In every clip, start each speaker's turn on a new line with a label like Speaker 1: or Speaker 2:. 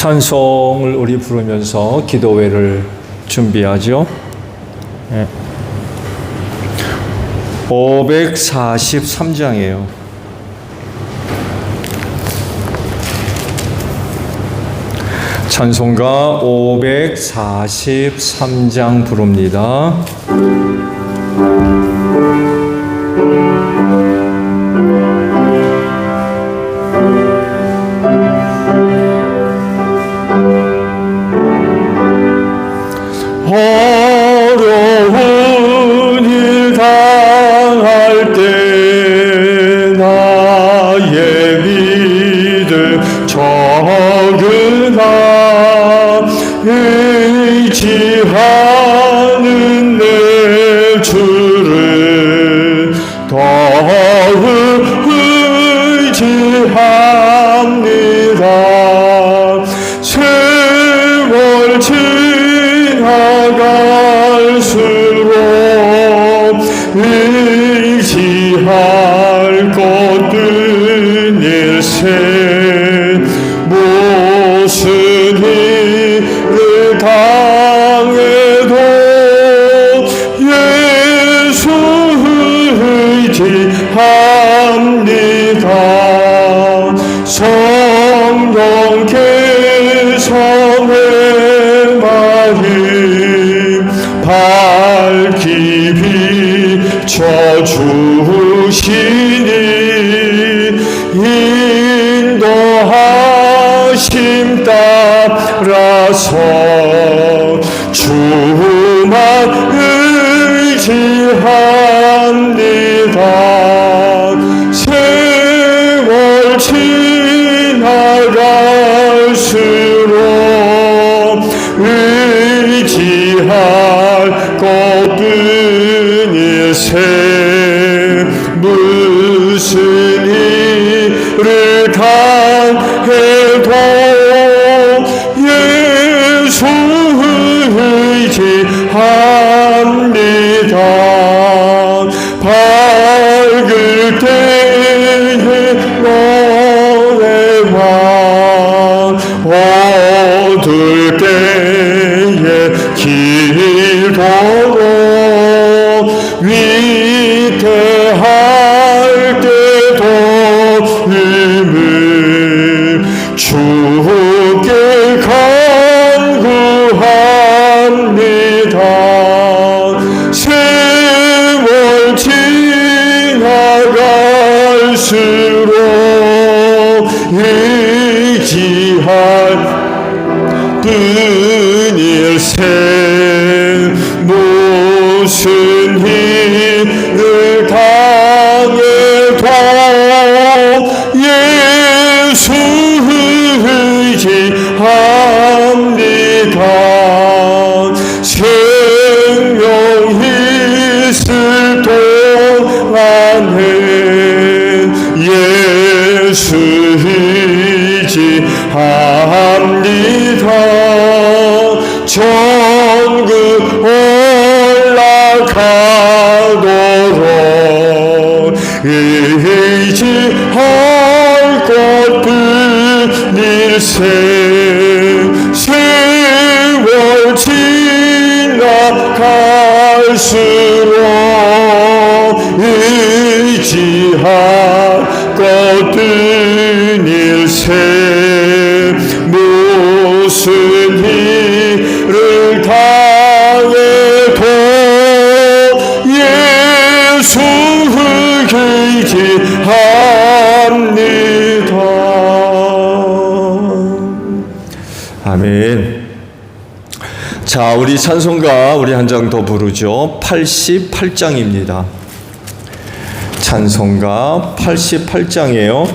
Speaker 1: 찬송을 우리 부르면서 기도회를 준비하죠. 543장이에요. 찬송가 543장 부릅니다. 어려운 일 당할 때 나의 믿음 적으나 의지하는 내 주를 더욱 의지합니다. 세월 지나갈수록 의지할 것들 일세 무슨 일을 당해도 예수 의지합니다. 성령 개성의 말이 밝히 비춰주시니 인도하심 따라서 주만 의지합니다. 세월 지나갈수록 의지할 것은 일세 무슨 일을 당해도 예수 의지합니다. 밝을 때에 노래와 어두울 때에 기도로 위태할 때도 힘을 주께 간구합니다. 세월 지나갈수록 의지할 뿐일세 무슨 일을 당해도 예수 의지합니다. 생명 있을 동안에 예수 의지합니다. 천국 올라가도록 의지할 것뿐일세 세월 지나갈수록 의지할 것뿐일세 무슨 일을 당해도 예수 의지합니다. 아멘. 자, 우리 찬송가 우리 한 장 더 부르죠. 88장입니다. 찬송가 88장이에요.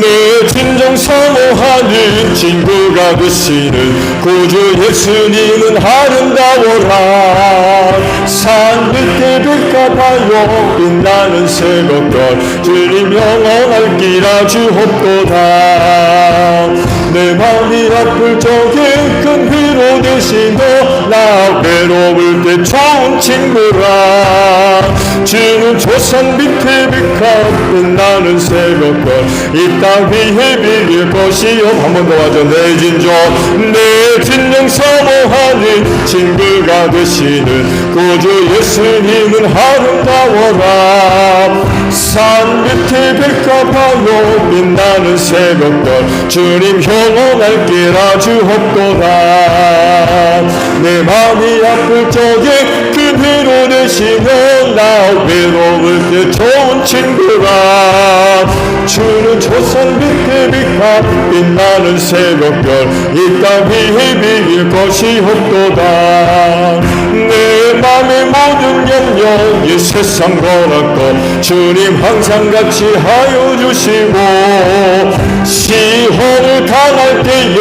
Speaker 1: 내 진정 사모하는 친구가 되시는 구주 예수님은 아름다워라. 산 밑에 빛가봐요 빛나는 새벽별 주님 영원할 길 아주 없도다. 내 마음이 아플 적에 큰 위로 되시며 나 외로울 때 좋은 친구라. 주는 조상 밑에 빛과 빛나는 새벽별 이 땅 위에 비길 것이요. 한 번 더 하죠. 내 진정 내 진정 사모하는 친구가 되시는 구주 예수님은 아름다워라. 산 밑에 빛과 바로 빛나는 새벽별 주님 영원할 길 아주 없도다. 내 마음이 아플 적에 그대로 되시면 나 외로울 때 좋은 친구라. 주는 조상 밑에 빛과 빛나는 새벽별 이 땅 위에 비길 것이 없도다. 내 맘의 모든 염려 이 세상 거라고 주님 항상 같이 하여 주시고 시험을 당할 때에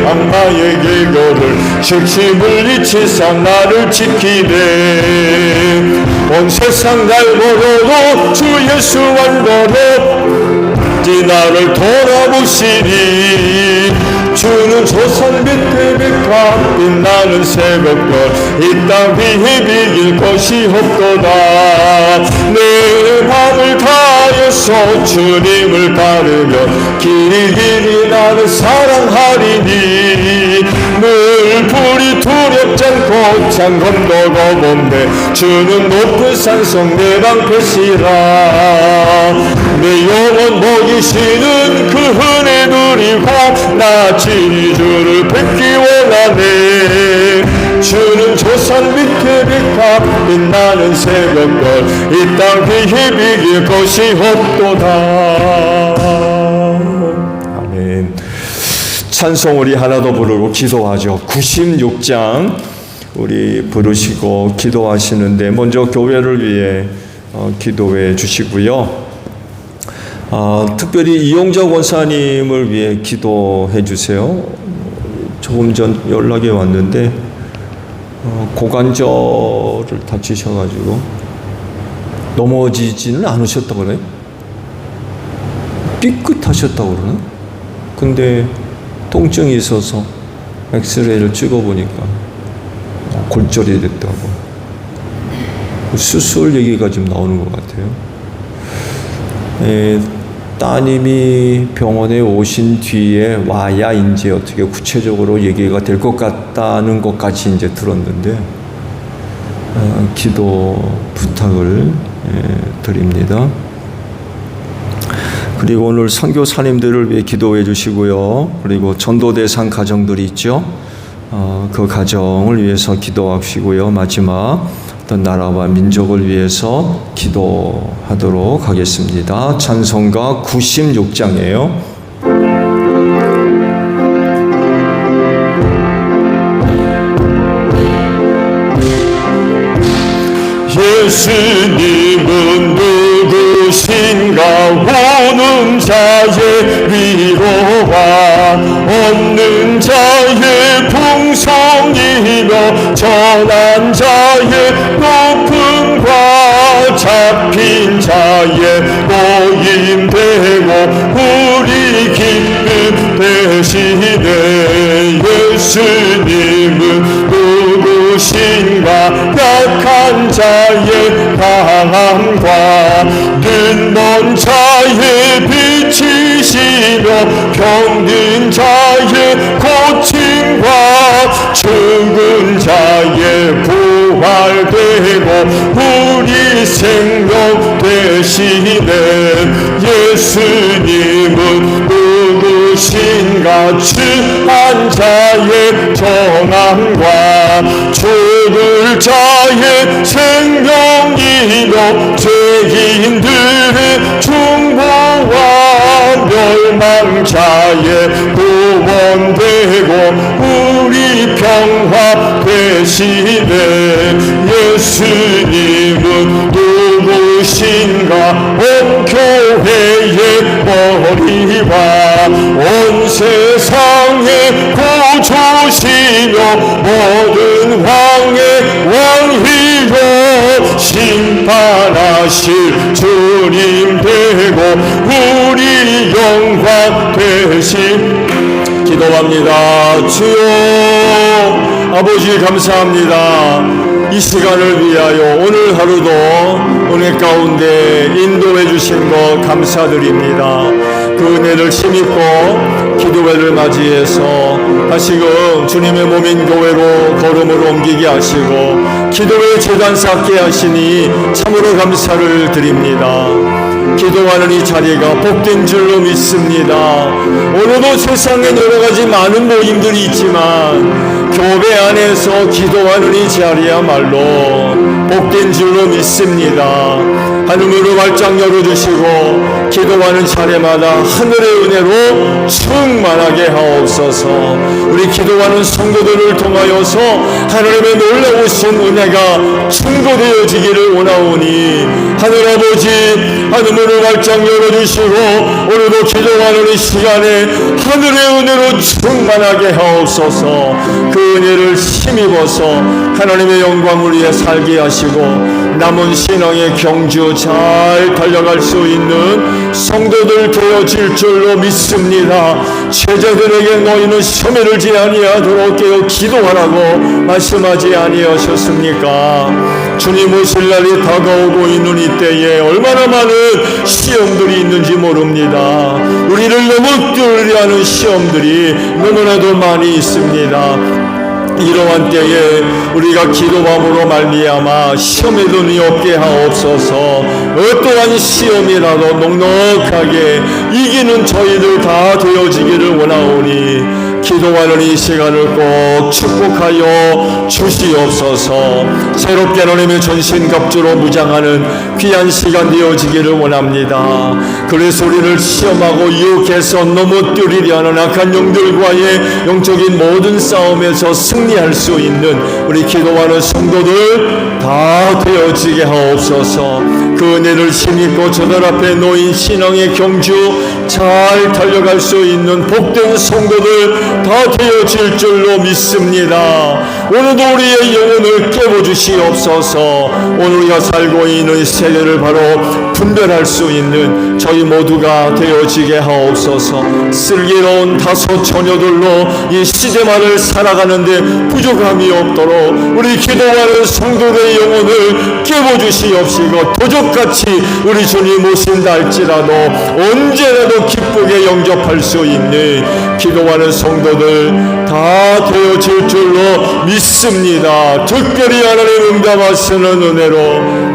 Speaker 1: 악마의 길거를 즉시 물리치사 나를 지키네. 온 세상 날 걸어도 주 예수 안걸어 나를 돌아보시리. 주는 조상 밑에 빛과 빛나는 새벽별 이 땅 위에 비길 것이 없도다. 내 맘을 다해서 주님을 따르며 길이 나를 사랑하리니 늘 불이 두렵지 않고 장검도 겁없네. 주는 높은 산성 내 방패시라. 내 영혼 먹이시는 그 은혜 누리고 나 진히 주를 뵙기 원하네. 주는 조상 밑에 빛과 빛나는 새벽별 이 땅 위에 비길 것이 없도다. 아멘. 찬송 우리 하나 더 부르고 기도하죠. 96장 우리 부르시고 기도하시는데 먼저 교회를 위해 기도해 주시고요. 특별히 이용적 원사님을 위해 기도해 주세요. 조금 전 연락이 왔는데 고관절을 다치셔가지고 넘어지지는 않으셨다고 그래요. 삐끗하셨다고 그러나? 근데 통증이 있어서 엑스레이를 찍어보니까 골절이 됐다고. 수술 얘기가 좀 나오는 것 같아요. 따님이 병원에 오신 뒤에 와야 이제 어떻게 구체적으로 얘기가 될 것 같다는 것까지 이제 들었는데 기도 부탁을 드립니다. 그리고 오늘 선교사님들을 위해 기도해 주시고요. 그리고 전도대상 가정들이 있죠. 그 가정을 위해서 기도하시고요. 마지막 어떤 나라와 민족을 위해서 기도하도록 하겠습니다. 찬송가 96장이에요. 예수님은 누구신가? 오는 자의 위로와 없는 자의 풍성이며 전한 자의 높음과 잡힌 자의 모임되고 우리 기쁨 되시네. 예수님은 누구신가? 약한 자의 강함과 눈먼 자의 빛이시며 병든 자의 고침과 죽은 자의 부활되고 우리 생명 되시네. 예수님은 누구신가? 취한 자의 정함과 죽을 자의 생명이요 죄인들의 중보와 멸망자의 구원되고 우리 평화 되시네. 예수님은 누구신가? 온 교회의 머리와 온 세상의 구주시며 모든 왕의 왕이요 심판하실 주님 되고 우리 영광 되신 기도합니다. 주여 아버지 감사합니다. 이 시간을 위하여 오늘 하루도 은혜 가운데 인도해 주신 것 감사드립니다. 그 은혜를 힘입고 기도회를 맞이해서 다시금 주님의 몸인 교회로 걸음을 옮기게 하시고 기도회 재단 쌓게 하시니 참으로 감사를 드립니다. 기도하는 이 자리가 복된 줄로 믿습니다. 오늘도 세상에 여러가지 많은 모임들이 있지만 교회 안에서 기도하는 이 자리야말로 복된 줄로 믿습니다. 하늘문을 활짝 열어주시고 기도하는 차례마다 하늘의 은혜로 충만하게 하옵소서. 우리 기도하는 성도들을 통하여서 하나님의 놀라우신 은혜가 충고되어지기를 원하오니 하늘아버지 하늘문을 활짝 열어주시고 오늘도 기도하는 이 시간에 하늘의 은혜로 충만하게 하옵소서. 그 은혜를 힘입어서 하나님의 영광을 위해 살게 하시고 남은 신앙의 경주 잘 달려갈 수 있는 성도들 되어질 줄로 믿습니다. 제자들에게 너희는 시험에 들지 아니하도록 깨어 기도하라고 말씀하지 아니하셨습니까? 주님 오실 날이 다가오고 있는 이때에 얼마나 많은 시험들이 있는지 모릅니다. 우리를 너무 뚫으려 하는 시험들이 너무나도 많이 있습니다. 이러한 때에 우리가 기도함으로 말미암아 시험에 눈이 없게 하옵소서. 어떠한 시험이라도 넉넉하게 이기는 저희들 다 되어지기를 원하오니 기도하는 이 시간을 꼭 축복하여 주시옵소서. 새롭게 하나님의 전신갑주로 무장하는 귀한 시간 되어지기를 원합니다. 그래서 우리를 시험하고 유혹해서 넘어뜨리려 하는 악한 영들과의 영적인 모든 싸움에서 승리할 수 있는 우리 기도하는 성도들 다 되어지게 하옵소서. 그 은혜를 힘입고 저들 앞에 놓인 신앙의 경주 잘 달려갈 수 있는 복된 성도들 다 되어질 줄로 믿습니다. 오늘도 우리의 영혼을 깨워주시옵소서. 오늘 우리가 살고 있는 세계를 바로 분별할 수 있는 저희 모두가 되어지게 하옵소서. 슬기로운 다소 처녀들로 이 시대만을 살아가는데 부족함이 없도록 우리 기도하는 성도의 영혼을 깨워주시옵시고 도적같이 우리 주님 오신다 할지라도 언제라도 기쁘게 영접할 수 있는 기도하는 성도들 다 되어질 줄로 믿습니다. 특별히 하나님 응답하시는 은혜로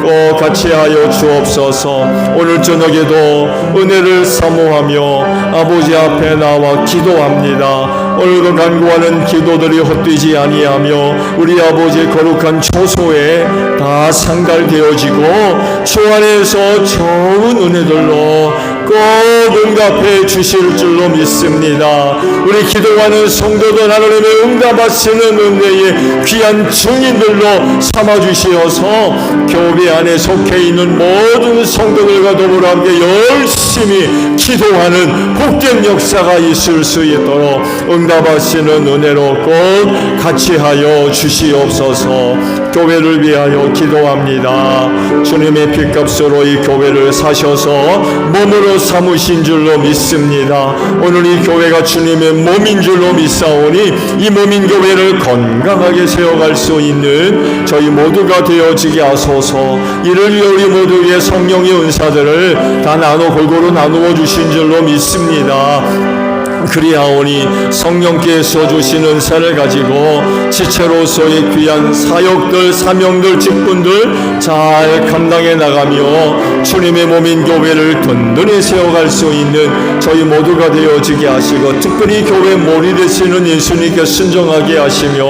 Speaker 1: 꼭 같이 하여 주옵소서. 오늘 저녁에도 은혜를 사모하며 아버지 앞에 나와 기도합니다. 오늘도 간구하는 기도들이 헛되지 아니하며 우리 아버지의 거룩한 초소에 다 상달되어지고 주 안에서 좋은 은혜들로 꼭 응답해 주실 줄로 믿습니다. 우리 기도하는 성도들 하나님의 응답하시는 은혜의 귀한 증인들로 삼아주시어서 교회 안에 속해 있는 모든 성도들과 더불어 함께 열심히 기도하는 복된 역사가 있을 수 있도록 응답하시는 은혜로 꼭 같이 하여 주시옵소서. 교회를 위하여 기도합니다. 주님의 핏값으로 이 교회를 사셔서 몸으로 삼으신 줄로 믿습니다. 오늘 이 교회가 주님의 몸인 줄로 믿사오니 이 몸인 교회를 건강하게 세워갈 수 있는 저희 모두가 되어지게 하소서. 이를 위해 우리 모두의 성령의 은사들을 다 골고루 나누어 주신 줄로 믿습니다. 그리하오니 성령께서 주신 은사를 가지고 지체로서의 귀한 사역들, 사명들, 직분들 잘 감당해 나가며 주님의 몸인 교회를 든든히 세워갈 수 있는 저희 모두가 되어지게 하시고 특별히 교회 몰이 되시는 예수님께 순종하게 하시며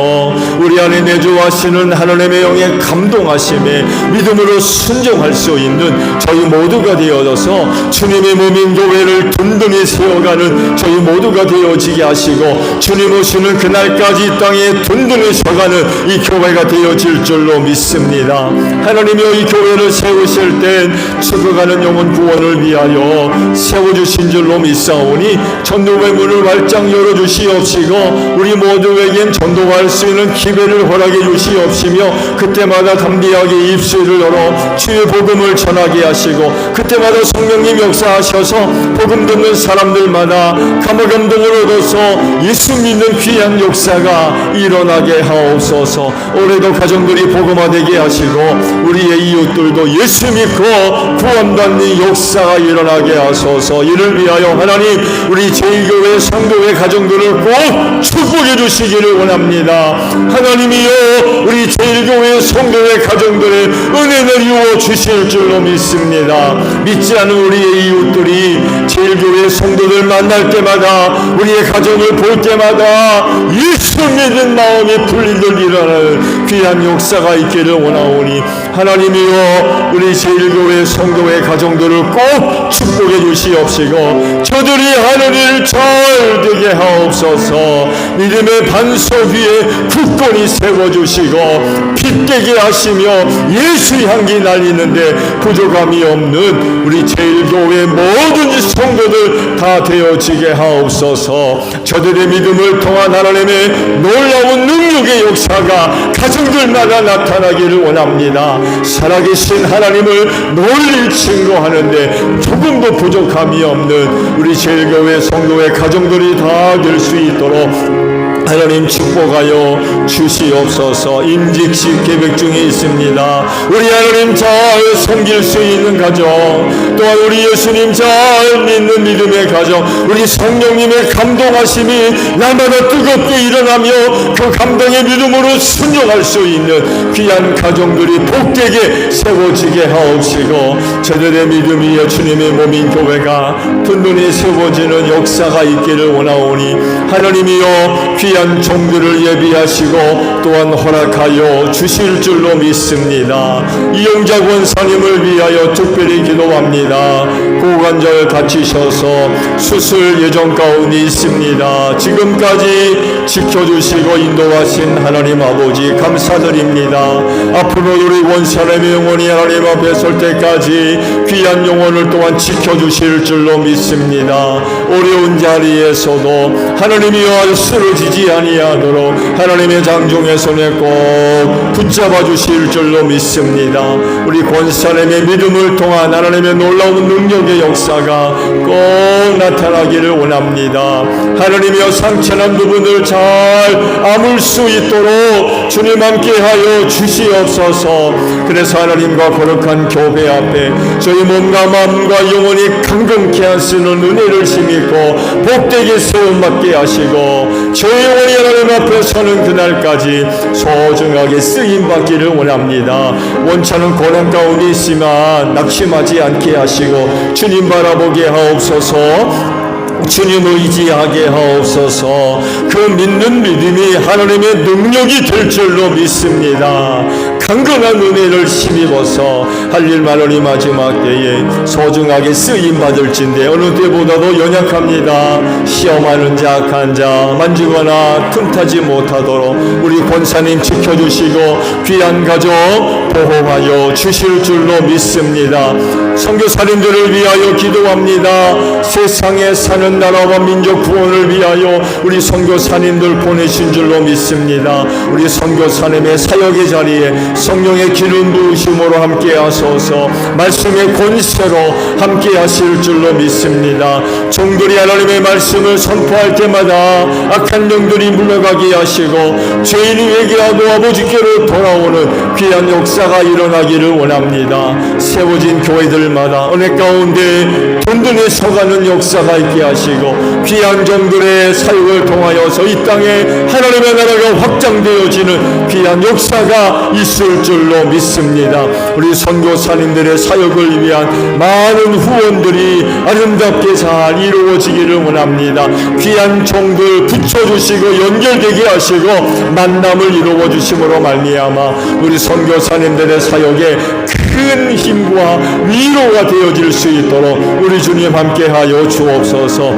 Speaker 1: 우리 안에 내주하시는 하나님의 영에 감동하심에 믿음으로 순종할 수 있는 저희 모두가 되어져서 주님의 몸인 교회를 든든히 세워가는 저희 모두가 되어지게 하시고 주님 오시는 그날까지 이 땅에 든든히 서가는 이 교회가 되어질 줄로 믿습니다. 하나님이여 이 교회를 세우실 땐 죽어가는 영혼 구원을 위하여 세워주시 부르신 줄로 믿사오니 전도의 문을 활짝 열어주시옵시고 우리 모두에겐 전도할 수 있는 기회를 허락해 주시옵시며 그때마다 담대하게 입술을 열어 주의 복음을 전하게 하시고 그때마다 성령님 역사하셔서 복음 듣는 사람들마다 감화감동을 얻어서 예수 믿는 귀한 역사가 일어나게 하옵소서. 올해도 가정들이 복음화되게 하시고 우리의 이웃들도 예수 믿고 구원받는 역사가 일어나게 하소서. 이를 위하여 하나님 우리 제1교회 성도의 가정들을 꼭 축복해 주시기를 원합니다. 하나님이여 우리 제1교회 성도의 가정들의 은혜를 이루어 주실 줄로 믿습니다. 믿지 않은 우리의 이웃들이 제1교회 성도들 만날 때마다 우리의 가정을 볼 때마다 예수 믿는 마음이 풀리듯 일어나는 귀한 역사가 있기를 원하오니 하나님이여 우리 제1교회 성도의 가정들을 꼭 축복해 주시옵시고 저들이 하는 일 잘 되게 하옵소서. 믿음의 반석 위에 굳건히 세워주시고 빛되게 하시며 예수 향기 날리는데 부족함이 없는 우리 제1교회 모든 성도들 다 되어지게 하옵소서. 저들의 믿음을 통한 하나님의 놀라운 능력의 역사가 가정들마다 나타나기를 원합니다. 살아계신 하나님을 널리 증거하는데 조금도 부족함이 없는 우리 제1교회 성도의 가정들이 다 될 수 있도록 하나님 축복하여 주시옵소서. 임직식 계획 중에 있습니다. 우리 하나님 잘 섬길 수 있는 가정, 또한 우리 예수님 잘 믿는 믿음의 가정, 우리 성령님의 감동하심이 날마다 뜨겁게 일어나며 그 감동의 믿음으로 순종할 수 있는 귀한 가정들이 복되게 세워지게 하옵시고 저들의 믿음이여 주님의 몸인 교회가 든든히 세워지는 역사가 있기를 원하오니 하나님이여 귀한 종들을 예비하시고 또한 허락하여 주실 줄로 믿습니다. 이영자 권사님을 위하여 특별히 기도합니다. 고관절 다치셔서 수술 예정 가운데 있습니다. 지금까지 지켜주시고 인도하신 하나님 아버지 감사드립니다. 앞으로 우리 권사님의 영혼이 하나님 앞에 설 때까지 귀한 영혼을 또한 지켜주실 줄로 믿습니다. 어려운 자리에서도 하나님이여 쓰러지지 아니하도록 하나님의 장종의 손에 꼭 붙잡아 주실 줄로 믿습니다. 우리 권사님의 믿음을 통한 하나님의 놀라운 능력의 역사가 꼭 나타나기를 원합니다. 하나님이여 상처난 부분을 잘 아물 수 있도록 주님 함께하여 주시옵소서. 그래서 하나님과 거룩한 교회 앞에 저희 몸과 마음과 영혼이 강건케 하시는 은혜를 힘입고 복되게 세움받게 하시고 저희 영혼이 하나님 앞에 서는 그날까지 소중하게 쓰임받기를 원합니다. 원찮은 고난 가운데 있지만 낙심하지 않게 하시고 주님 바라보게 하옵소서. 주님 의지하게 하옵소서. 그 믿는 믿음이 하나님의 능력이 될 줄로 믿습니다. 강건한 은혜를 힘입어서 할 일 마련이 마지막 때에 소중하게 쓰임받을진데 어느 때보다도 연약합니다. 시험하는 자 악한 자 만지거나 틈타지 못하도록 우리 권사님 지켜주시고 귀한 가족 보호하여 주실 줄로 믿습니다. 선교사님들을 위하여 기도합니다. 세상에 사는 나라와 민족 구원을 위하여 우리 선교사님들 보내신 줄로 믿습니다. 우리 선교사님의 사역의 자리에 성령의 기름 부으심으로 함께 하소서. 말씀의 권세로 함께 하실 줄로 믿습니다. 종들이 하나님의 말씀을 선포할 때마다 악한 영들이 물러가게 하시고 죄인이 회개하고 아버지께로 돌아오는 귀한 역사가 일어나기를 원합니다. 세워진 교회들마다 은혜 가운데 든든히 서가는 역사가 있게 하시고 귀한 종들의 사역을 통하여서 이 땅에 하나님의 나라가 확장되어지는 귀한 역사가 있을 줄로 믿습니다. 우리 선교사님들의 사역을 위한 많은 후원들이 아름답게 잘 이루어지기를 원합니다. 귀한 종들 붙여주시고 연결되게 하시고 만남을 이루어 주심으로 말미암아 우리 선교사님들의 사역에 큰 힘과 위로가 되어질 수 있도록 우리 주님 함께하여 주옵소서.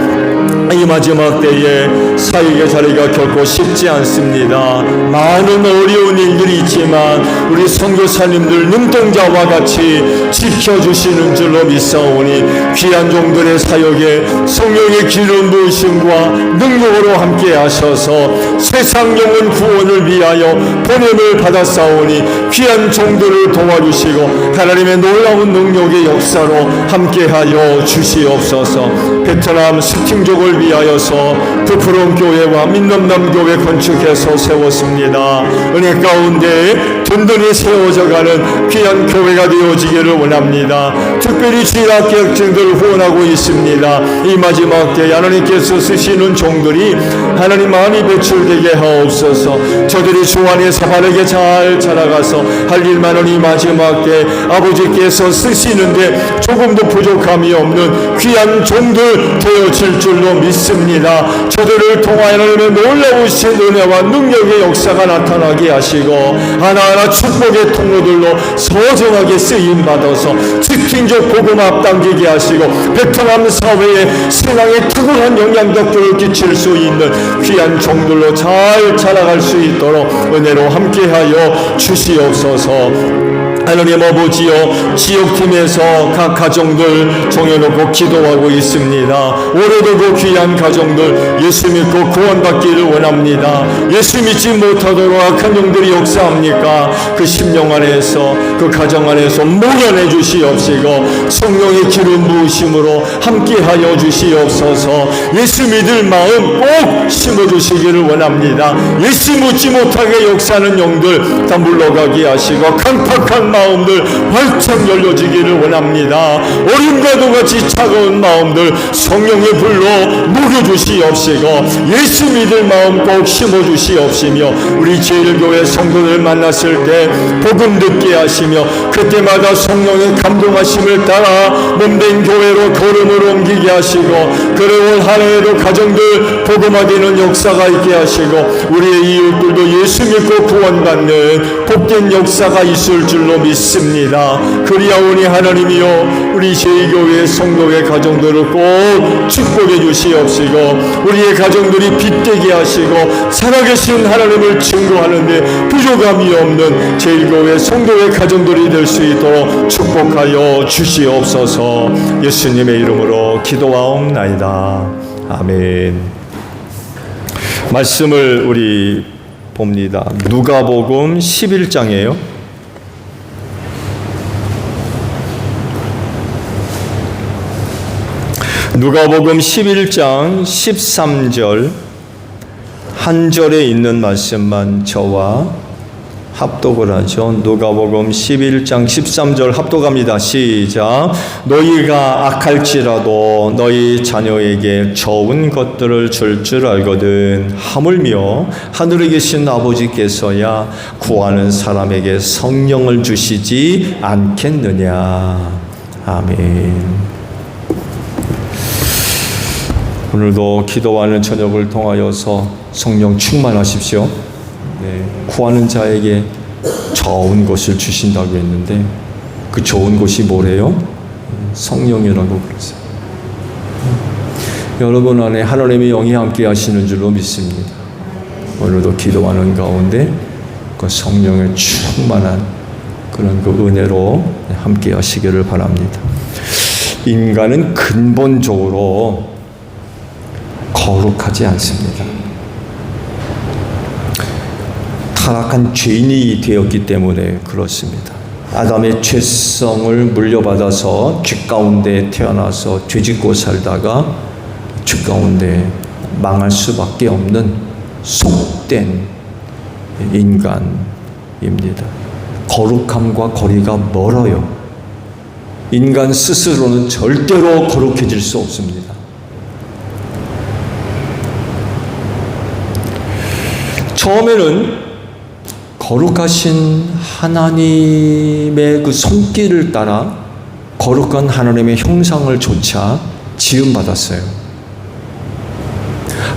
Speaker 1: 이 마지막 때에 사역의 자리가 결코 쉽지 않습니다. 많은 어려운 일들이 있지만 우리 선교사님들 눈동자와 같이 지켜주시는 줄로 믿사오니 귀한 종들의 사역에 성령의 기름 부으심과 능력으로 함께 하셔서 세상 영혼 구원을 위하여 보냄을 받았사오니 귀한 종들을 도와주시고 하나님의 놀라운 능력의 역사로 함께하여 주시옵소서. 베트남 스팅족을 위하여서 부푸른 교회와 민넘남 교회 건축해서 세웠습니다. 은혜 가운데 든든히 세워져가는 귀한 교회가 되어지기를 원합니다. 특별히 주일학교학생들을 후원하고 있습니다. 이 마지막 때 하나님께서 쓰시는 종들이 하나님 많이 배출되게 하옵소서. 저들이 주 안에서 바르게 잘 자라가서 할 일 많은 이 마지막 때 아버지께서 쓰시는데 조금도 부족함이 없는 귀한 종들 되어질 줄로 믿습니다. 저들을 통하여 하나님의 놀라우신 은혜와 능력의 역사가 나타나게 하시고 하나하나 축복의 통로들로 소중하게 쓰임받아서 스팅족 복음 앞당기게 하시고 베트남 사회에 신앙의 탁월한 영향력들을 끼칠 수 있는 귀한 종들로 잘 자라갈 수 있도록 은혜로 함께하여 주시옵소서. 하나님 아버지여, 지역팀에서 각 가정들 정해놓고 기도하고 있습니다. 올해도 그 귀한 가정들 예수 믿고 구원받기를 원합니다. 예수 믿지 못하도록 악한 영들이 역사합니까? 그 심령 안에서 그 가정 안에서 모면해 주시옵시고 성령의 기름 부으심으로 함께하여 주시옵소서. 예수 믿을 마음 꼭 심어주시기를 원합니다. 예수 믿지 못하게 역사하는 영들 다 물러가게 하시고 강팍한 마음들 활짝 열려지기를 원합니다. 어림과도 같이 차가운 마음들 성령의 불로 녹여주시옵시고 예수 믿을 마음 꼭 심어주시옵시며 우리 제일교회 성도들 만났을 때 복음 듣게 하시며 그때마다 성령의 감동하심을 따라 몸된 교회로 걸음을 옮기게 하시고 그리고 한 해에도 가정들 복음화되는 역사가 있게 하시고 우리의 이웃들도 예수 믿고 구원받는 복된 역사가 있을 줄로 믿습니다. 그리하오니 하나님이여 우리 제2교회 성도의 가정들을 꼭 축복해 주시옵시고 우리의 가정들이 빛되게 하시고 살아계신 하나님을 증거하는데 부족함이 없는 제1교회 성도의 가정들이 될 수 있도록 축복하여 주시옵소서. 예수님의 이름으로 기도하옵나이다. 아멘. 말씀을 우리 봅니다. 누가복음 11장이에요. 누가복음 11장 13절 한 절에 있는 말씀만 저와 합독을 하죠. 누가복음 11장 13절 합독합니다. 시작. 너희가 악할지라도 너희 자녀에게 좋은 것들을 줄 줄 알거든 하물며 하늘에 계신 아버지께서야 구하는 사람에게 성령을 주시지 않겠느냐. 아멘. 오늘도 기도하는 저녁을 통하여서 성령 충만하십시오. 네, 구하는 자에게 좋은 것을 주신다고 했는데 그 좋은 것이 뭐래요? 성령이라고 그랬어요. 여러분 안에 하나님의 영이 함께 하시는 줄로 믿습니다. 오늘도 기도하는 가운데 그 성령의 충만한 그런 그 은혜로 함께 하시기를 바랍니다. 인간은 근본적으로 거룩하지 않습니다. 타락한 죄인이 되었기 때문에 그렇습니다. 아담의 죄성을 물려받아서 죄 가운데 태어나서 죄짓고 살다가 죄 가운데 망할 수밖에 없는 속된 인간입니다. 거룩함과 거리가 멀어요. 인간 스스로는 절대로 거룩해질 수 없습니다. 처음에는 거룩하신 하나님의 그 손길을 따라 거룩한 하나님의 형상을 조차 지음받았어요.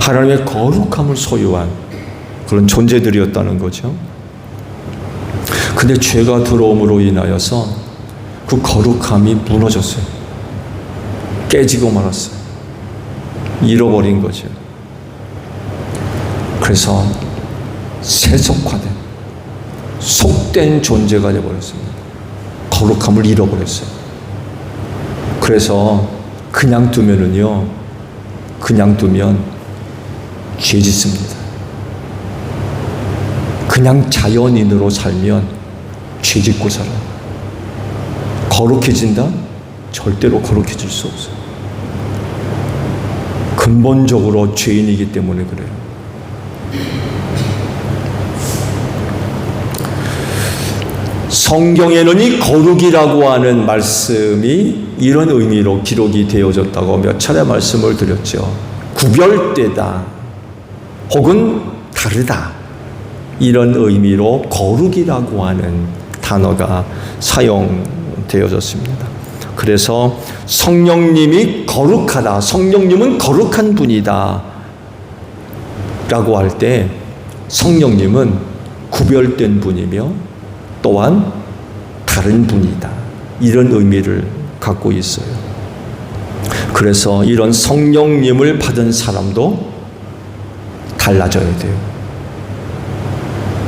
Speaker 1: 하나님의 거룩함을 소유한 그런 존재들이었다는 거죠. 근데 죄가 들어옴으로 인하여서 그 거룩함이 무너졌어요. 깨지고 말았어요.
Speaker 2: 잃어버린 거죠. 그래서 세속화된, 속된 존재가 되어버렸습니다. 거룩함을 잃어버렸어요. 그래서 그냥 두면 죄 짓습니다. 그냥 자연인으로 살면 죄 짓고 살아요. 거룩해진다? 절대로 거룩해질 수 없어요. 근본적으로 죄인이기 때문에 그래요. 성경에는 이 거룩이라고 하는 말씀이 이런 의미로 기록이 되어졌다고 몇 차례 말씀을 드렸죠. 구별되다 혹은 다르다, 이런 의미로 거룩이라고 하는 단어가 사용되어졌습니다. 그래서 성령님이 거룩하다, 성령님은 거룩한 분이다 라고 할 때 성령님은 구별된 분이며 또한 다른 분이다, 이런 의미를 갖고 있어요. 그래서 이런 성령님을 받은 사람도 달라져야 돼요.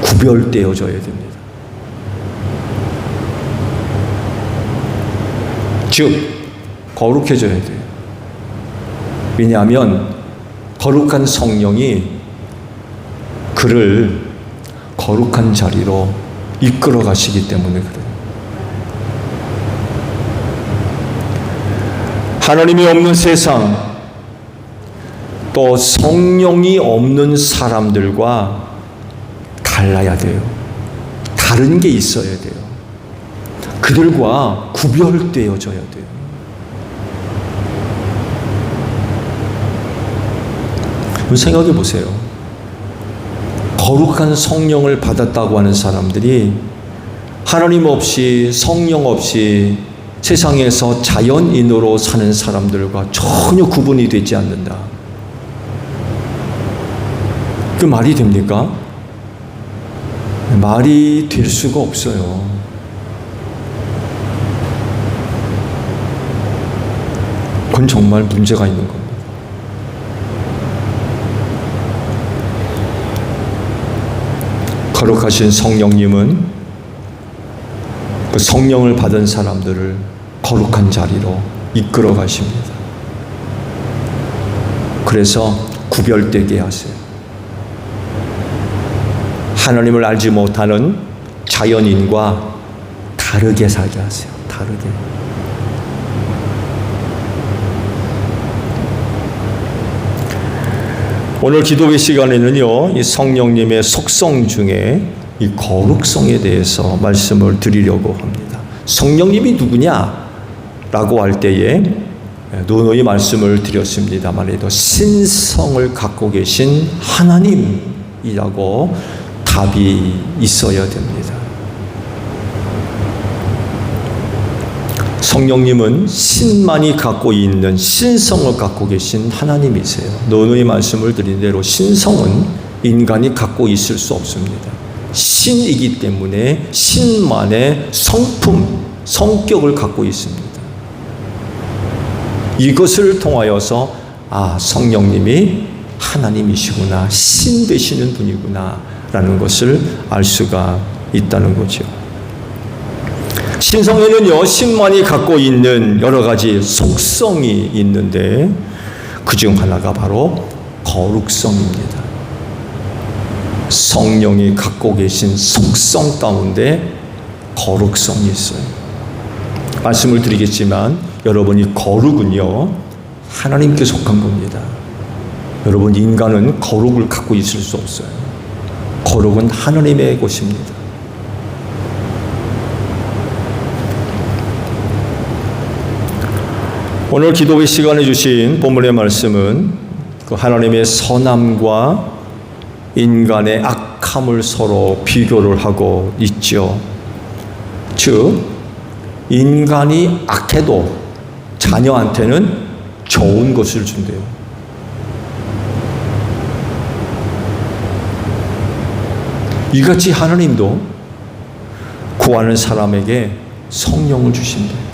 Speaker 2: 구별되어져야 됩니다. 즉 거룩해져야 돼요. 왜냐하면 거룩한 성령이 그를 거룩한 자리로 이끌어 가시기 때문에 그래요. 하나님이 없는 세상, 또 성령이 없는 사람들과 달라야 돼요. 다른 게 있어야 돼요. 그들과 구별되어져야 돼요. 생각해 보세요. 거룩한 성령을 받았다고 하는 사람들이 하나님 없이, 성령 없이 세상에서 자연인으로 사는 사람들과 전혀 구분이 되지 않는다. 그 말이 됩니까? 말이 될 수가 없어요. 그건 정말 문제가 있는 겁니다. 거룩하신 성령님은 그 성령을 받은 사람들을 거룩한 자리로 이끌어 가십니다. 그래서 구별되게 하세요. 하나님을 알지 못하는 자연인과 다르게 살게 하세요. 다르게. 오늘 기도회 시간에는요, 이 성령님의 속성 중에 이 거룩성에 대해서 말씀을 드리려고 합니다. 성령님이 누구냐? 라고 할 때에 누누이 말씀을 드렸습니다만, 신성을 갖고 계신 하나님이라고 답이 있어야 됩니다. 성령님은 신만이 갖고 있는 신성을 갖고 계신 하나님이세요. 누누이 말씀을 드린 대로 신성은 인간이 갖고 있을 수 없습니다. 신이기 때문에 신만의 성품, 성격을 갖고 있습니다. 이것을 통하여서 성령님이 하나님이시구나, 신 되시는 분이구나 라는 것을 알 수가 있다는 거죠. 신성에는요, 신만이 갖고 있는 여러 가지 속성이 있는데 그중 하나가 바로 거룩성입니다. 성령이 갖고 계신 속성 가운데 거룩성이 있어요. 말씀을 드리겠지만 여러분이 거룩은요, 하나님께 속한 겁니다. 여러분, 인간은 거룩을 갖고 있을 수 없어요. 거룩은 하나님의 것입니다. 오늘 기도회 시간에 주신 본문의 말씀은 그 하나님의 선함과 인간의 악함을 서로 비교를 하고 있죠. 즉, 인간이 악해도 자녀한테는 좋은 것을 준대요. 이같이 하나님도 구하는 사람에게 성령을 주신대요.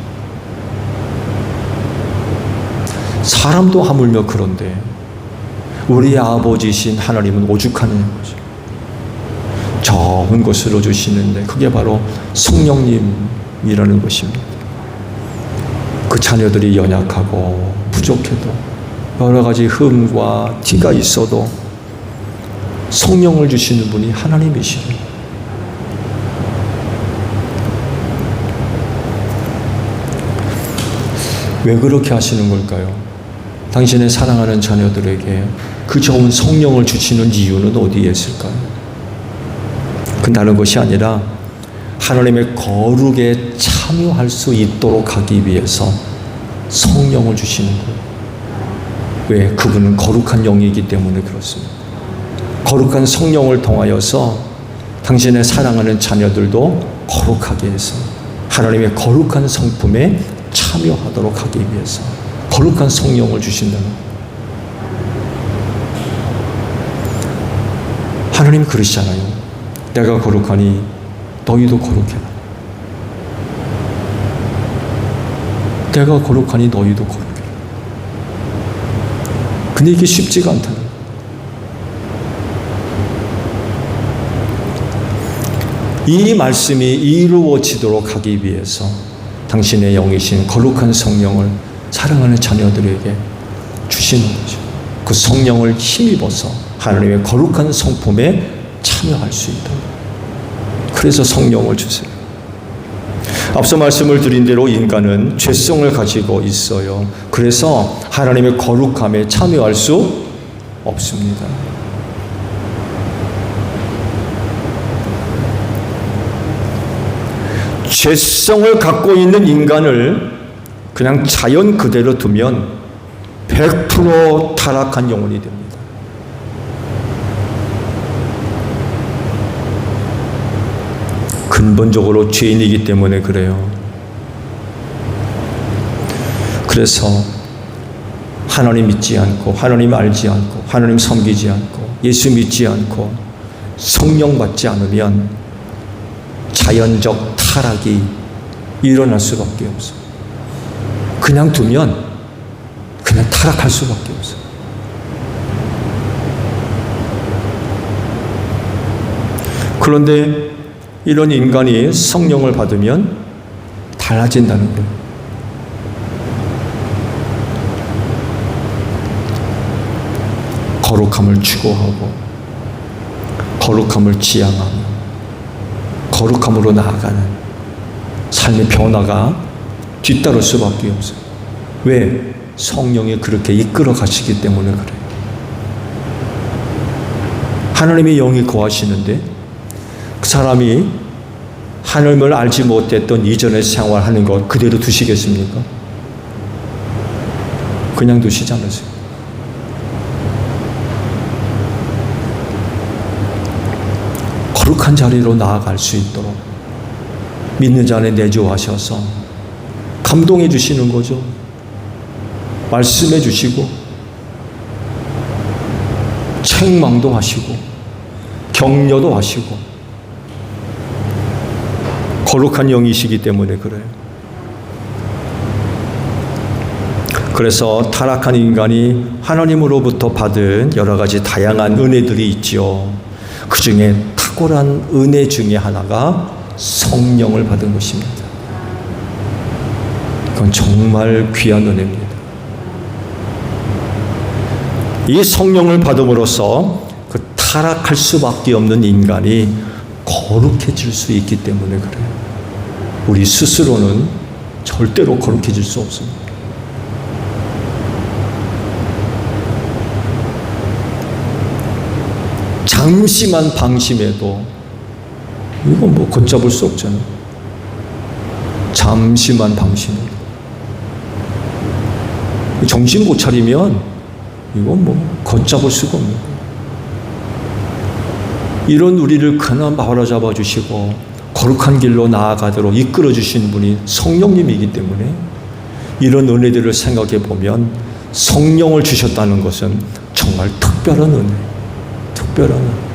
Speaker 2: 사람도 하물며 그런데 우리 아버지신 하나님은 오죽하는 거죠. 적은 것으로 주시는데 그게 바로 성령님이라는 것입니다. 그 자녀들이 연약하고 부족해도 여러 가지 흠과 티가 있어도 성령을 주시는 분이 하나님이시죠. 왜 그렇게 하시는 걸까요? 당신의 사랑하는 자녀들에게 그 좋은 성령을 주시는 이유는 어디에 있을까요? 그 다른 것이 아니라 하나님의 거룩에 참여할 수 있도록 하기 위해서 성령을 주시는 거예요. 왜? 그분은 거룩한 영이기 때문에 그렇습니다. 거룩한 성령을 통하여서 당신의 사랑하는 자녀들도 거룩하게 해서 하나님의 거룩한 성품에 참여하도록 하기 위해서 거룩한 성령을 주신다는 거예요. 하나님 그러시잖아요. 내가 거룩하니 너희도 거룩해라. 내가 거룩하니 너희도 거룩해라. 근데 이게 쉽지가 않다는 거예요. 이 말씀이 이루어지도록 하기 위해서 당신의 영이신 거룩한 성령을 사랑하는 자녀들에게 주시는 거죠. 그 성령을 힘입어서 하나님의 거룩한 성품에 참여할 수 있도록. 그래서 성령을 주세요. 앞서 말씀을 드린 대로 인간은 죄성을 가지고 있어요. 그래서 하나님의 거룩함에 참여할 수 없습니다. 죄성을 갖고 있는 인간을 그냥 자연 그대로 두면 100% 타락한 영혼이 됩니다. 근본적으로 죄인이기 때문에 그래요. 그래서 하나님 믿지 않고 하나님 알지 않고 하나님 섬기지 않고 예수 믿지 않고 성령 받지 않으면 자연적 타락이 일어날 수밖에 없어요. 그냥 두면 그냥 타락할 수밖에 없어요. 그런데 이런 인간이 성령을 받으면 달라진다는 거예요. 거룩함을 추구하고 거룩함을 지향하며 거룩함으로 나아가는 삶의 변화가 뒤따를 수밖에 없어요. 왜? 성령이 그렇게 이끌어 가시기 때문에 그래요. 하나님의 영이 거하시는데 그 사람이 하나님을 알지 못했던 이전의 생활하는 것 그대로 두시겠습니까? 그냥 두시지 않으세요. 거룩한 자리로 나아갈 수 있도록 믿는 자 안에 내주하셔서 감동해 주시는 거죠. 말씀해 주시고 책망도 하시고 격려도 하시고 거룩한 영이시기 때문에 그래요. 그래서 타락한 인간이 하나님으로부터 받은 여러 가지 다양한 은혜들이 있죠. 그 중에 탁월한 은혜 중에 하나가 성령을 받은 것입니다. 그건 정말 귀한 은혜입니다. 이 성령을 받음으로써 그 타락할 수밖에 없는 인간이 거룩해질 수 있기 때문에 그래요. 우리 스스로는 절대로 거룩해질 수 없습니다. 잠시만 방심해도 이건 뭐 걷잡을 수 없잖아요. 잠시만 방심해도 정신 못 차리면 이건 뭐 걷잡을 수가 없는 거예요. 이런 우리를 그나마 바로잡아 주시고 거룩한 길로 나아가도록 이끌어 주신 분이 성령님이기 때문에 이런 은혜들을 생각해 보면 성령을 주셨다는 것은 정말 특별한 은혜, 특별한 은혜.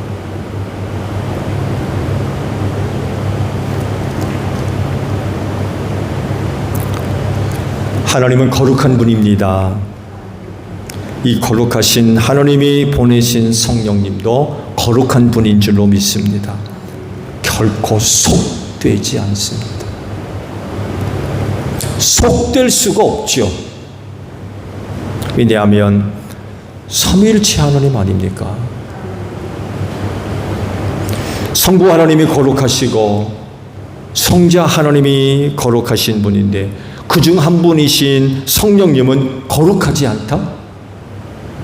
Speaker 2: 하나님은 거룩한 분입니다. 이 거룩하신 하나님이 보내신 성령님도 거룩한 분인 줄로 믿습니다. 결코 속되지 않습니다. 속될 수가 없죠. 왜냐하면 삼위일체 하나님 아닙니까? 성부 하나님이 거룩하시고 성자 하나님이 거룩하신 분인데 그중 한 분이신 성령님은 거룩하지 않다?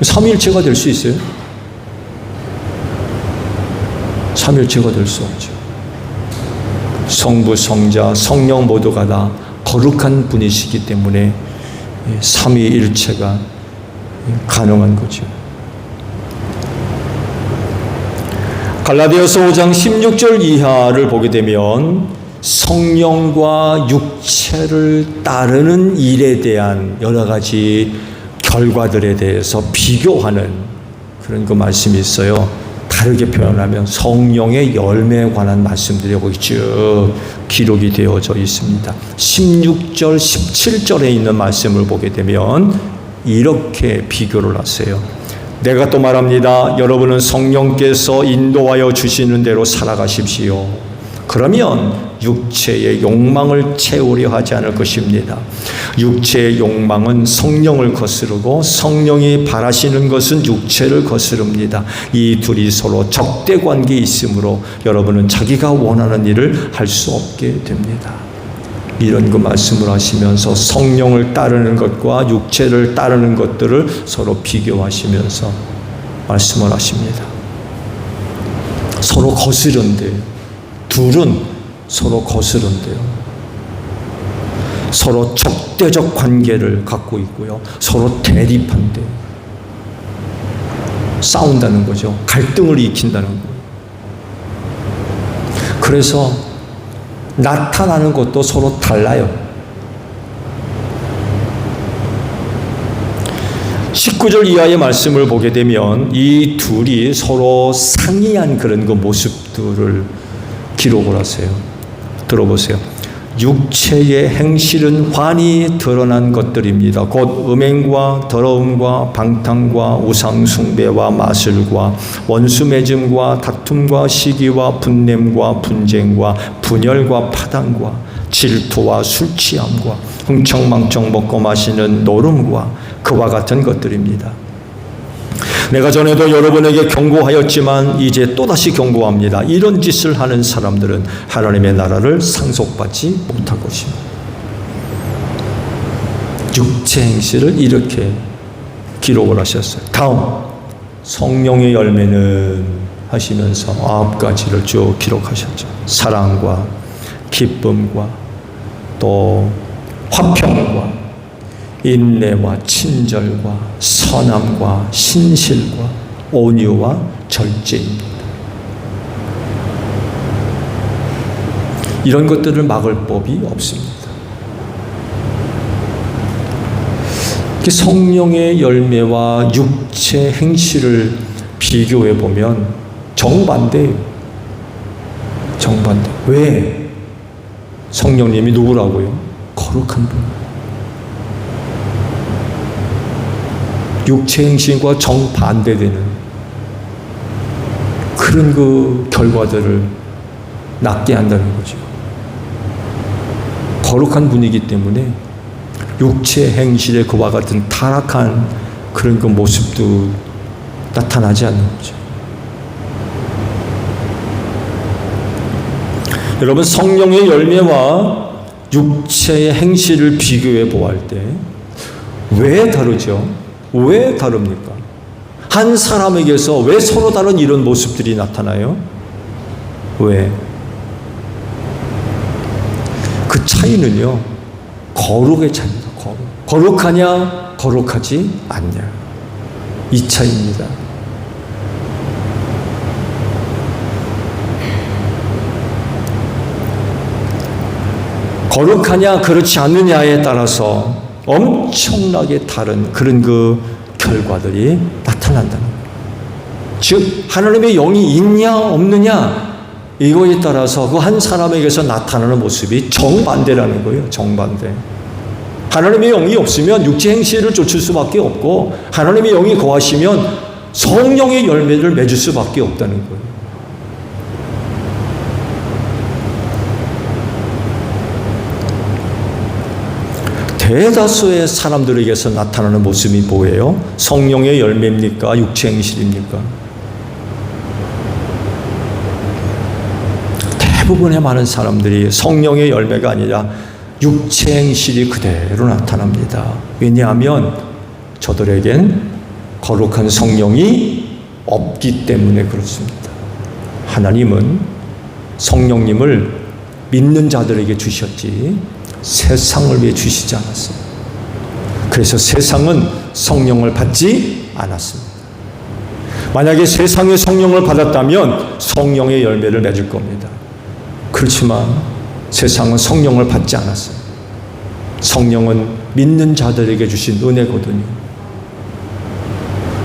Speaker 2: 삼위일체가 될 수 있어요? 삼위일체가 될 수 없죠. 성부, 성자, 성령 모두가 다 거룩한 분이시기 때문에 삼위일체가 가능한 거죠. 갈라디아서 5장 16절 이하를 보게 되면 성령과 육체를 따르는 일에 대한 여러 가지 결과들에 대해서 비교하는 그런 그 말씀이 있어요. 다르게 표현하면 성령의 열매에 관한 말씀들이 거기 쭉 기록이 되어져 있습니다. 16절, 17절에 있는 말씀을 보게 되면 이렇게 비교를 하세요. 내가 또 말합니다. 여러분은 성령께서 인도하여 주시는 대로 살아가십시오. 그러면 육체의 욕망을 채우려 하지 않을 것입니다. 육체의 욕망은 성령을 거스르고 성령이 바라시는 것은 육체를 거스릅니다. 이 둘이 서로 적대 관계에 있으므로 여러분은 자기가 원하는 일을 할 수 없게 됩니다. 이런 그 말씀을 하시면서 성령을 따르는 것과 육체를 따르는 것들을 서로 비교하시면서 말씀을 하십니다. 서로 거스른데요. 둘은 서로 거스른데요. 서로 적대적 관계를 갖고 있고요. 서로 대립한데 싸운다는 거죠. 갈등을 일으킨다는 거예요. 그래서 나타나는 것도 서로 달라요. 19절 이하의 말씀을 보게 되면 이 둘이 서로 상이한 그런 그 모습들을 기록을 하세요. 들어보세요. 육체의 행실은 환히 드러난 것들입니다. 곧 음행과 더러움과 방탕과 우상숭배와 마술과 원수맺음과 다툼과 시기와 분냄과 분쟁과 분열과 파당과 질투와 술취함과 흥청망청 먹고 마시는 노름과 그와 같은 것들입니다. 내가 전에도 여러분에게 경고하였지만 이제 또다시 경고합니다. 이런 짓을 하는 사람들은 하나님의 나라를 상속받지 못할 것입니다. 육체 행실을 이렇게 기록을 하셨어요. 다음 성령의 열매는 하시면서 9가지를 쭉 기록하셨죠. 사랑과 기쁨과 또 화평과 인내와 친절과 선함과 신실과 온유와 절제입니다. 이런 것들을 막을 법이 없습니다. 성령의 열매와 육체 행실을 비교해 보면 정반대예요. 정반대. 왜? 성령님이 누구라고요? 거룩한 분. 육체 행실과 정반대되는 그런 그 결과들을 낳게 한다는 거죠. 거룩한 분이기 때문에 육체 행실의 그와 같은 타락한 그런 그 모습도 나타나지 않는 거죠. 여러분, 성령의 열매와 육체의 행실을 비교해 보았을 때 왜 다르죠? 왜 다릅니까? 한 사람에게서 왜 서로 다른 이런 모습들이 나타나요? 왜? 그 차이는요, 거룩의 차이입니다. 거룩하냐, 거룩하지 않냐. 이 차이입니다. 거룩하냐, 그렇지 않느냐에 따라서 엄청나게 다른 그런 그 결과들이 나타난다는 거예요. 즉 하나님의 영이 있냐 없느냐 이거에 따라서 그 한 사람에게서 나타나는 모습이 정반대라는 거예요. 정반대. 하나님의 영이 없으면 육체 행실을 쫓을 수밖에 없고, 하나님의 영이 거하시면 성령의 열매를 맺을 수밖에 없다는 거예요. 대다수의 사람들에게서 나타나는 모습이 뭐예요? 성령의 열매입니까? 육체 행실입니까? 대부분의 많은 사람들이 성령의 열매가 아니라 육체 행실이 그대로 나타납니다. 왜냐하면 저들에겐 거룩한 성령이 없기 때문에 그렇습니다. 하나님은 성령님을 믿는 자들에게 주셨지 세상을 위해 주시지 않았어요. 그래서 세상은 성령을 받지 않았습니다. 만약에 세상의 성령을 받았다면 성령의 열매를 맺을 겁니다. 그렇지만 세상은 성령을 받지 않았어요. 성령은 믿는 자들에게 주신 은혜거든요.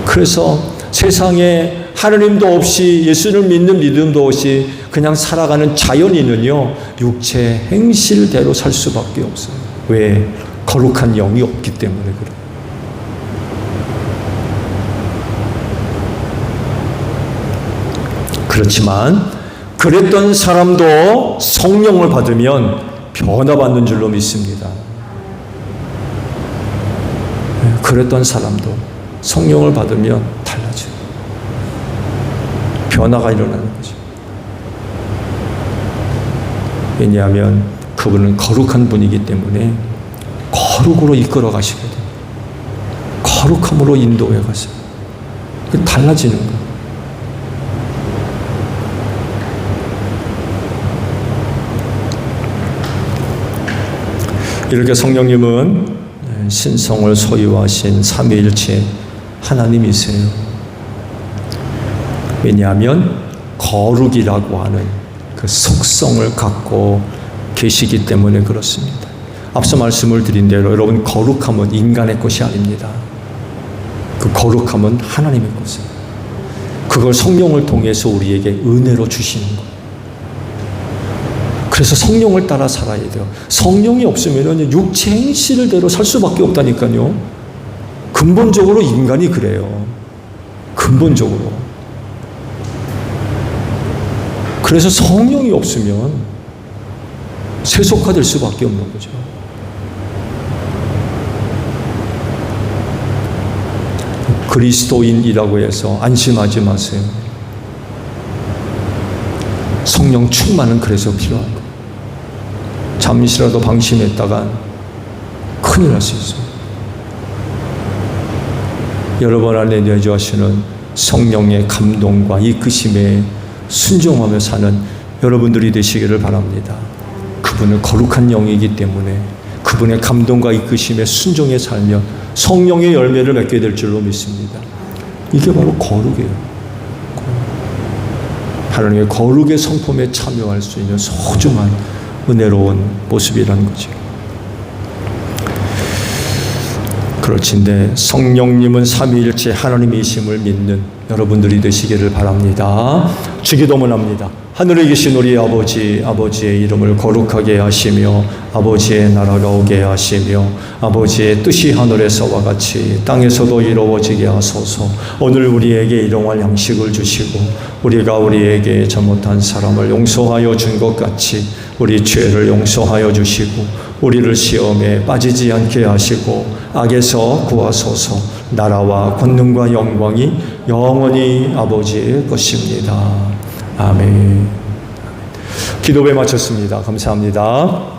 Speaker 2: 그래서 세상에 하나님도 없이 예수를 믿는 믿음도 없이 그냥 살아가는 자연인은요, 육체 행실대로 살 수밖에 없어요. 왜? 거룩한 영이 없기 때문에 그래요. 그렇지만 그랬던 사람도 성령을 받으면 변화받는 줄로 믿습니다. 그랬던 사람도 성령을 받으면 달라져요. 변화가 일어나는 거죠. 왜냐하면 그분은 거룩한 분이기 때문에 거룩으로 이끌어 가시거든요. 거룩함으로 인도해 가세요. 달라지는 거예요. 이렇게 성령님은 신성을 소유하신 삼위일체 하나님이세요. 왜냐하면 거룩이라고 하는 그 속성을 갖고 계시기 때문에 그렇습니다. 앞서 말씀을 드린 대로 여러분, 거룩함은 인간의 것이 아닙니다. 그 거룩함은 하나님의 것이에요. 그걸 성령을 통해서 우리에게 은혜로 주시는 거예요. 그래서 성령을 따라 살아야 돼요. 성령이 없으면 육체 행실대로 살 수밖에 없다니까요. 근본적으로 인간이 그래요. 근본적으로. 그래서 성령이 없으면 세속화될 수밖에 없는 거죠. 그리스도인이라고 해서 안심하지 마세요. 성령 충만은 그래서 필요한 거예요. 잠시라도 방심했다간 큰일 날 수 있어요. 여러분 안에 내주하시는 성령의 감동과 이끄심에 순종하며 사는 여러분들이 되시기를 바랍니다. 그분은 거룩한 영이기 때문에 그분의 감동과 이끄심에 순종해 살면 성령의 열매를 맺게 될 줄로 믿습니다. 이게 바로 거룩이에요. 하나님의 거룩의 성품에 참여할 수 있는 소중한 은혜로운 모습이라는 거죠. 그렇진데 성령님은 삼위일체 하나님이심을 믿는 여러분들이 되시기를 바랍니다. 주기도문 합니다. 하늘에 계신 우리 아버지, 아버지의 이름을 거룩하게 하시며 아버지의 나라가 오게 하시며 아버지의 뜻이 하늘에서와 같이 땅에서도 이루어지게 하소서. 오늘 우리에게 일용할 양식을 주시고 우리가 우리에게 잘못한 사람을 용서하여 준 것 같이 우리 죄를 용서하여 주시고 우리를 시험에 빠지지 않게 하시고 악에서 구하소서. 나라와 권능과 영광이 영원히 아버지의 것입니다. 아멘. 기도에 마쳤습니다. 감사합니다.